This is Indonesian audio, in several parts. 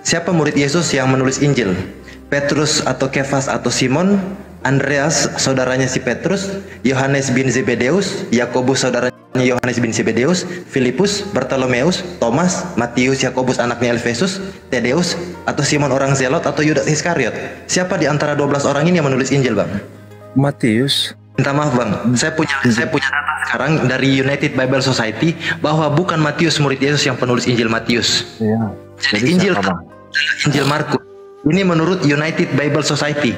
siapa murid Yesus yang menulis Injil? Petrus atau Kefas atau Simon, Andreas saudaranya si Petrus, Yohanes bin Zebedeus, Yakobus saudaranya Yohanes bin Zebedeus, Filipus, Bartolomeus, Thomas, Matius, Yakobus anaknya Alfeus, Tadeus, atau Simon orang Zelot, atau Yudas Iskariot? Siapa di antara 12 orang ini yang menulis Injil, Bang? Matius. Minta maaf, Bang, saya punya data sekarang dari United Bible Society bahwa bukan Matius murid Yesus yang penulis Injil Matius. Iya. Jadi Injil Markus. Ini menurut United Bible Society.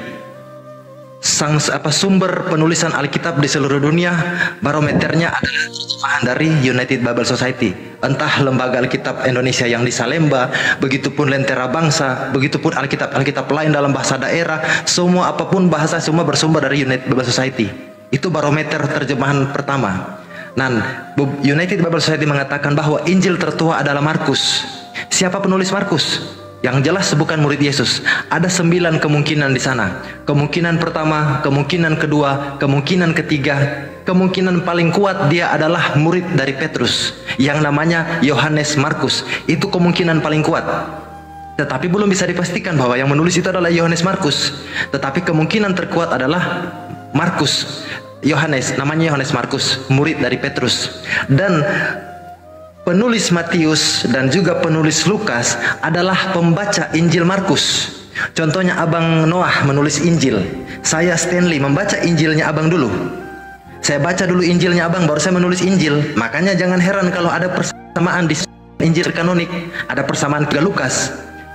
Sumber penulisan Alkitab di seluruh dunia, barometernya adalah terjemahan dari United Bible Society. Entah lembaga Alkitab Indonesia yang di Salemba, begitupun Lentera Bangsa, begitupun Alkitab lain dalam bahasa daerah, semua apapun bahasa semua bersumber dari United Bible Society. Itu barometer terjemahan pertama. United Bible Society mengatakan bahwa Injil tertua adalah Markus. Siapa penulis Markus? Yang jelas bukan murid Yesus. Ada 9 kemungkinan di sana. Kemungkinan pertama, kemungkinan kedua, kemungkinan ketiga, kemungkinan paling kuat dia adalah murid dari Petrus yang namanya Yohanes Markus. Itu kemungkinan paling kuat. Tetapi belum bisa dipastikan bahwa yang menulis itu adalah Yohanes Markus. Tetapi kemungkinan terkuat adalah Markus. Namanya Yohanes Markus, murid dari Petrus. Dan penulis Matius dan juga penulis Lukas adalah pembaca Injil Markus. Contohnya Abang Noah menulis Injil. Saya Stanley membaca Injilnya Abang dulu. Saya baca dulu Injilnya Abang, baru saya menulis Injil. Makanya jangan heran kalau ada persamaan di Injil kanonik, ada persamaan ke Lukas.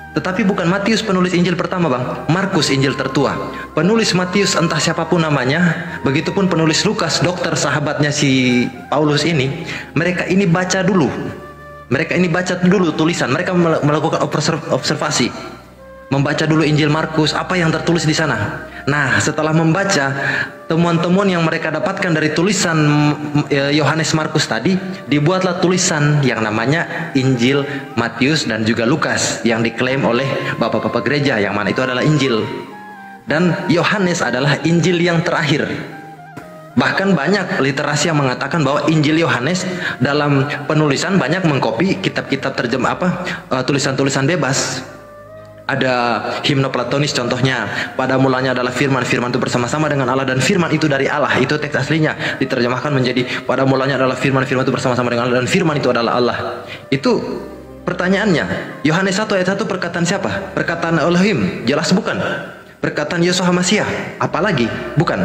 Tetapi bukan Matius penulis Injil pertama, Bang. Markus Injil tertua. Penulis Matius entah siapapun namanya, begitupun penulis Lukas, dokter sahabatnya si Paulus ini, mereka ini baca dulu. Mereka ini baca dulu tulisan, mereka melakukan observasi. Membaca dulu Injil Markus, apa yang tertulis di sana. Nah, setelah membaca temuan-temuan yang mereka dapatkan dari tulisan Yohanes Markus tadi, dibuatlah tulisan yang namanya Injil Matius dan juga Lukas yang diklaim oleh bapak-bapak gereja, yang mana itu adalah Injil. Dan Yohanes adalah Injil yang terakhir. Bahkan banyak literasi yang mengatakan bahwa Injil Yohanes dalam penulisan banyak mengkopi kitab-kitab tulisan-tulisan bebas. Ada himno Platonis contohnya, pada mulanya adalah firman, firman itu bersama-sama dengan Allah dan firman itu dari Allah. Itu teks aslinya, diterjemahkan menjadi pada mulanya adalah firman, firman itu bersama-sama dengan Allah dan firman itu adalah Allah. Itu pertanyaannya, Yohanes 1 ayat 1 perkataan siapa? Perkataan Elohim? Jelas bukan. Perkataan Yeshua Masiah? Apalagi? Bukan.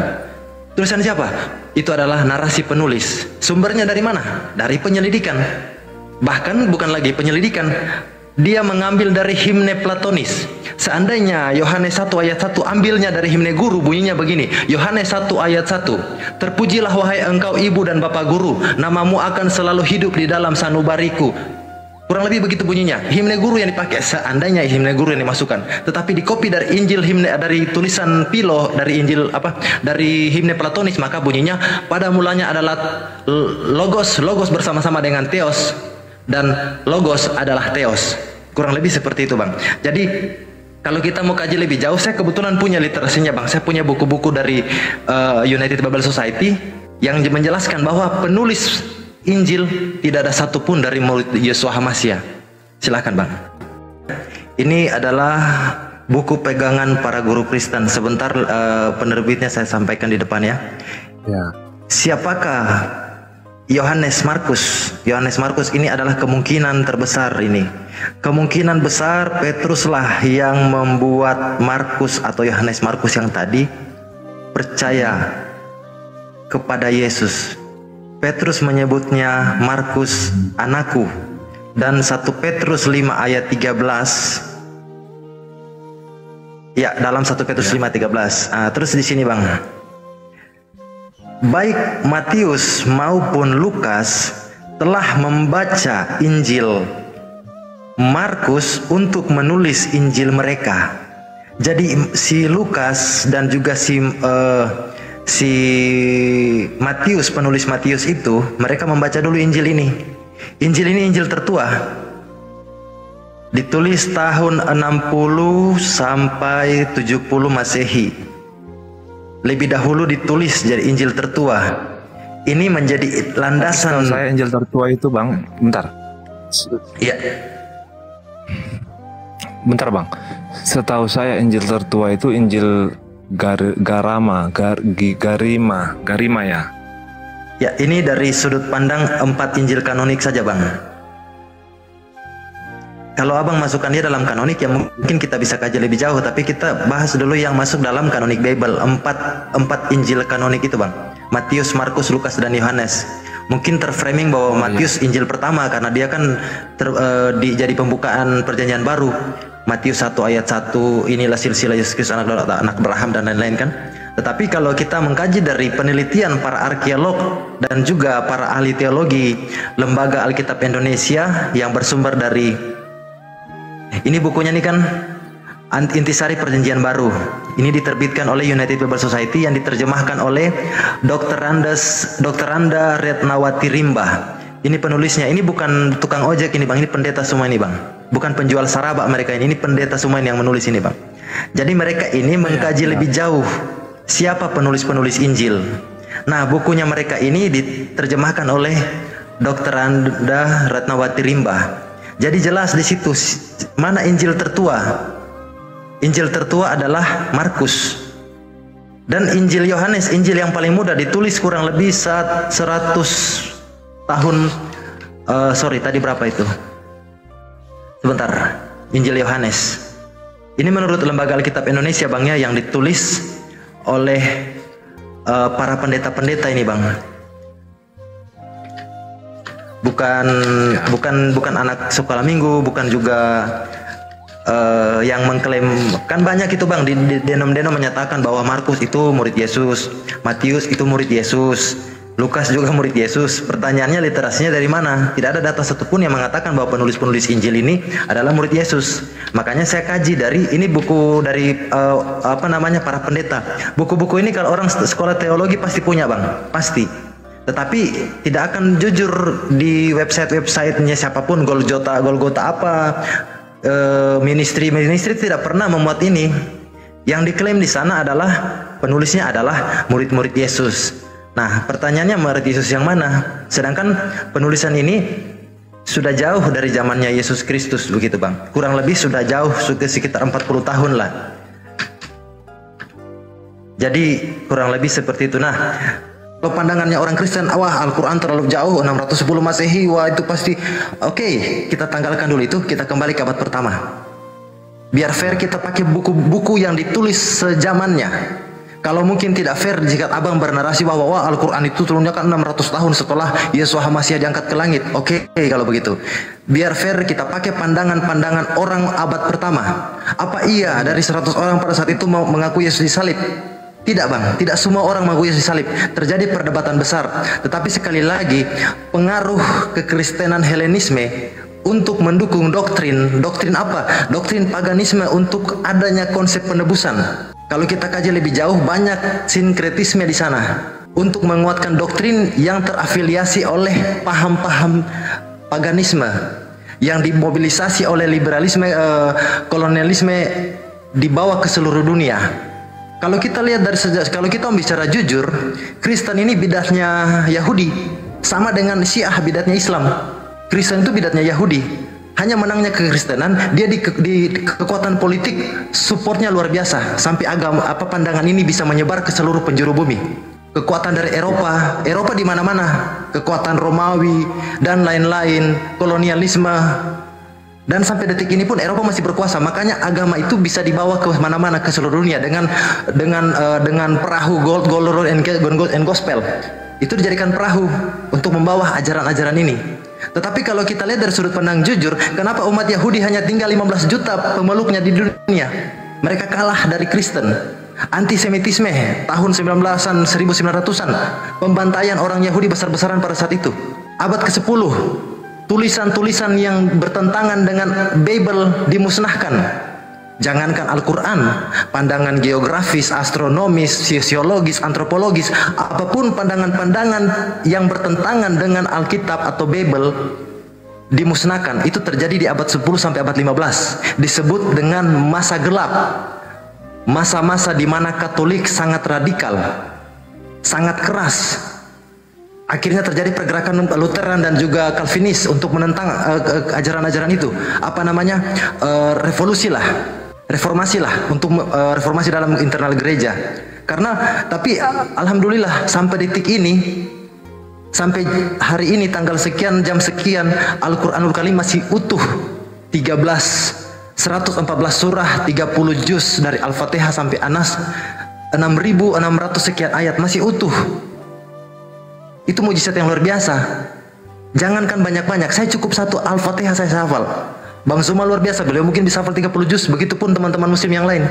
Tulisan siapa? Itu adalah narasi penulis. Sumbernya dari mana? Dari penyelidikan. Bahkan bukan lagi penyelidikan, dia mengambil dari himne Platonis. Seandainya Yohanes 1 ayat 1 ambilnya dari himne guru, bunyinya begini. Yohanes 1 ayat 1. Terpujilah wahai engkau ibu dan bapak guru, namamu akan selalu hidup di dalam sanubariku. Kurang lebih begitu bunyinya. Himne guru yang dipakai, seandainya himne guru yang dimasukkan. Tetapi dikopi dari Injil dari tulisan Pilo, dari Injil dari himne Platonis, maka bunyinya pada mulanya adalah logos bersama-sama dengan theos. Dan logos adalah theos. Kurang lebih seperti itu, Bang. Jadi kalau kita mau kaji lebih jauh, saya kebetulan punya literasinya, Bang. Saya punya buku-buku dari United Bible Society yang menjelaskan bahwa penulis Injil tidak ada satupun dari murid Yeshua Hamasiah. Silakan, Bang. Ini adalah buku pegangan para guru Kristen. Sebentar penerbitnya saya sampaikan di depan ya. Siapakah Yohanes Markus? Yohanes Markus ini adalah kemungkinan terbesar ini. Kemungkinan besar Petruslah yang membuat Markus atau Yohanes Markus yang tadi percaya kepada Yesus. Petrus menyebutnya Markus anakku. Dan 1 Petrus 5 ayat 13. Ya, dalam 1 Petrus 5:13. Terus di sini, Bang. Baik Matius maupun Lukas telah membaca Injil Markus untuk menulis Injil mereka. Jadi si Lukas dan juga si Matius, penulis Matius itu, mereka membaca dulu Injil ini. Injil ini Injil tertua. Ditulis tahun 60 sampai 70 Masehi. Lebih dahulu ditulis jadi Injil tertua. Ini menjadi landasan. Kalau saya Injil tertua itu, Bang, bentar. Iya. bentar bang. Setahu saya Injil tertua itu Injil Garima ya. Ya, ini dari sudut pandang 4 Injil kanonik saja bang. Kalau abang masukkan dia dalam kanonik ya mungkin kita bisa kaji lebih jauh, tapi kita bahas dulu yang masuk dalam kanonik Bible. 4 Injil kanonik itu bang, Matius, Markus, Lukas, dan Yohanes. Mungkin terframing bahwa Matius Injil pertama karena dia kan jadi pembukaan perjanjian baru. Matius 1 ayat 1, inilah silsilah Yesus Kristus anak Abraham dan lain-lain kan. Tetapi kalau kita mengkaji dari penelitian para arkeolog dan juga para ahli teologi Lembaga Alkitab Indonesia yang bersumber dari ini bukunya nih kan, Intisari Perjanjian Baru. Ini diterbitkan oleh United Bible Society yang diterjemahkan oleh Dr. Randa Retnawati Rimba. Ini penulisnya. Ini bukan tukang ojek ini bang, ini pendeta semua ini bang. Bukan penjual saraba mereka ini pendeta semua ini yang menulis ini bang. Jadi mereka ini mengkaji lebih jauh siapa penulis-penulis Injil. Nah, bukunya mereka ini diterjemahkan oleh Dr. Randa Retnawati Rimba. Jadi jelas di situ mana Injil tertua. Injil tertua adalah Markus. Dan Injil Yohanes, Injil yang paling muda, ditulis kurang lebih 100 tahun. Tadi berapa itu? Sebentar. Injil Yohanes. Ini menurut Lembaga Alkitab Indonesia bang ya, yang ditulis oleh para pendeta-pendeta ini bang. Bukan anak sekolah minggu, bukan juga yang mengklaim. Kan banyak itu bang di denom-denom menyatakan bahwa Markus itu murid Yesus, Matius itu murid Yesus, Lukas juga murid Yesus. Pertanyaannya literasinya dari mana? Tidak ada data satupun yang mengatakan bahwa penulis-penulis Injil ini adalah murid Yesus. Makanya saya kaji dari ini buku dari para pendeta. Buku-buku ini kalau orang sekolah teologi pasti punya bang, pasti. Tetapi tidak akan jujur di website-websitenya siapapun, Golgota apa, ministry tidak pernah memuat ini. Yang diklaim di sana adalah penulisnya adalah murid-murid Yesus. Nah, pertanyaannya murid Yesus yang mana? Sedangkan penulisan ini sudah jauh dari zamannya Yesus Kristus begitu bang. Kurang lebih sudah jauh, sudah sekitar 40 tahun lah. Jadi kurang lebih seperti itu. Nah, kalau pandangannya orang Kristen, wah Al-Quran terlalu jauh, 610 Masehi, wah itu pasti. Oke, kita tanggalkan dulu itu, kita kembali ke abad pertama. Biar fair kita pakai buku-buku yang ditulis sejamannya. Kalau mungkin tidak fair jika abang bernarasi bahwa wah Al-Quran itu turunnya kan 600 tahun setelah Yesus Masih diangkat ke langit. Oke, kalau begitu. Biar fair kita pakai pandangan-pandangan orang abad pertama. Apa iya dari 100 orang pada saat itu mau mengaku Yesus disalib? Tidak bang, tidak semua orang mengaku Yesus disalib. Terjadi perdebatan besar. Tetapi sekali lagi, pengaruh kekristenan Helenisme untuk mendukung doktrin apa? Doktrin paganisme untuk adanya konsep penebusan. Kalau kita kaji lebih jauh, banyak sinkretisme di sana untuk menguatkan doktrin yang terafiliasi oleh paham-paham paganisme yang dimobilisasi oleh liberalisme, kolonialisme dibawa ke seluruh dunia. Kalau kita lihat kalau kita bicara jujur, Kristen ini bidatnya Yahudi, sama dengan Syiah bidatnya Islam. Kristen itu bidatnya Yahudi, hanya menangnya kekristenan, dia di kekuatan politik supportnya luar biasa, sampai pandangan ini bisa menyebar ke seluruh penjuru bumi. Kekuatan dari Eropa di mana-mana, kekuatan Romawi dan lain-lain, kolonialisme. Dan sampai detik ini pun Eropa masih berkuasa. Makanya agama itu bisa dibawa ke mana-mana ke seluruh dunia dengan perahu gold and gospel. Itu dijadikan perahu untuk membawa ajaran-ajaran ini. Tetapi kalau kita lihat dari sudut pandang jujur, kenapa umat Yahudi hanya tinggal 15 juta pemeluknya di dunia? Mereka kalah dari Kristen. Antisemitisme tahun 1900-an, pembantaian orang Yahudi besar-besaran pada saat itu. Abad ke-10, tulisan-tulisan yang bertentangan dengan Bible dimusnahkan. Jangankan Al-Quran, pandangan geografis, astronomis, sosiologis, antropologis, apapun pandangan-pandangan yang bertentangan dengan Alkitab atau Bible dimusnahkan. Itu terjadi di abad 10 sampai abad 15. Disebut dengan masa gelap. Masa-masa di mana Katolik sangat radikal, sangat keras. Akhirnya terjadi pergerakan Lutheran dan juga Calvinis untuk menentang ajaran-ajaran itu. Revolusi lah, reformasi lah, untuk reformasi dalam internal gereja. Tapi alhamdulillah sampai detik ini, sampai hari ini tanggal sekian jam sekian, Al-Quranul Karim masih utuh. 114 surah, 30 juz dari Al-Fatihah sampai Anas, 6.600 sekian ayat masih utuh. Itu mujizat yang luar biasa. Jangankan banyak-banyak, saya cukup satu Al-Fatihah saya hafal. Bang Zuma luar biasa, beliau mungkin bisa hafal 30 juz, begitupun teman-teman muslim yang lain.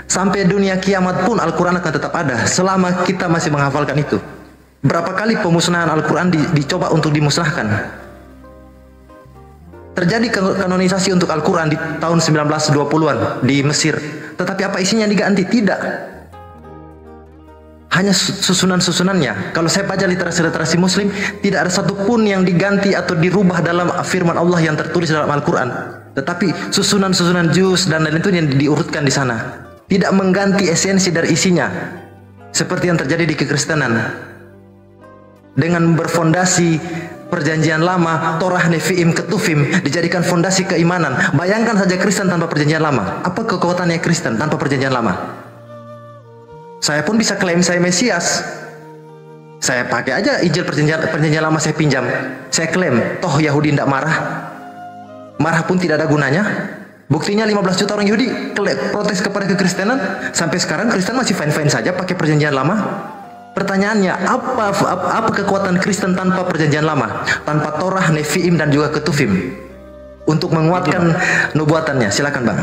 Sampai dunia kiamat pun Al-Quran akan tetap ada, selama kita masih menghafalkan itu. Berapa kali pemusnahan Al-Quran dicoba untuk dimusnahkan. Terjadi kanonisasi untuk Al-Quran di tahun 1920-an di Mesir. Tetapi apa isinya diganti? Tidak. Hanya susunan-susunannya. Kalau saya baca literasi muslim, tidak ada satupun yang diganti atau dirubah dalam firman Allah yang tertulis dalam Al-Quran. Tetapi susunan-susunan juz dan lain-lain itu yang diurutkan di sana. Tidak mengganti esensi dari isinya. Seperti yang terjadi di kekristenan. Dengan berfondasi perjanjian lama, Torah, Nefiim, Ketufim, dijadikan fondasi keimanan. Bayangkan saja Kristen tanpa perjanjian lama. Apa kekuatannya Kristen tanpa perjanjian lama? Saya pun bisa klaim saya Mesias. Saya pakai aja Injil perjanjian lama, saya pinjam. Saya klaim, toh Yahudi tidak marah. Marah pun tidak ada gunanya. Buktinya 15 juta orang Yahudi protes kepada kekristenan. Sampai sekarang Kristen masih fine-fine saja pakai perjanjian lama. Pertanyaannya, apa kekuatan Kristen tanpa perjanjian lama? Tanpa Torah, Nefiim, dan juga Ketufim. Untuk menguatkan nubuatannya. Silakan Bang.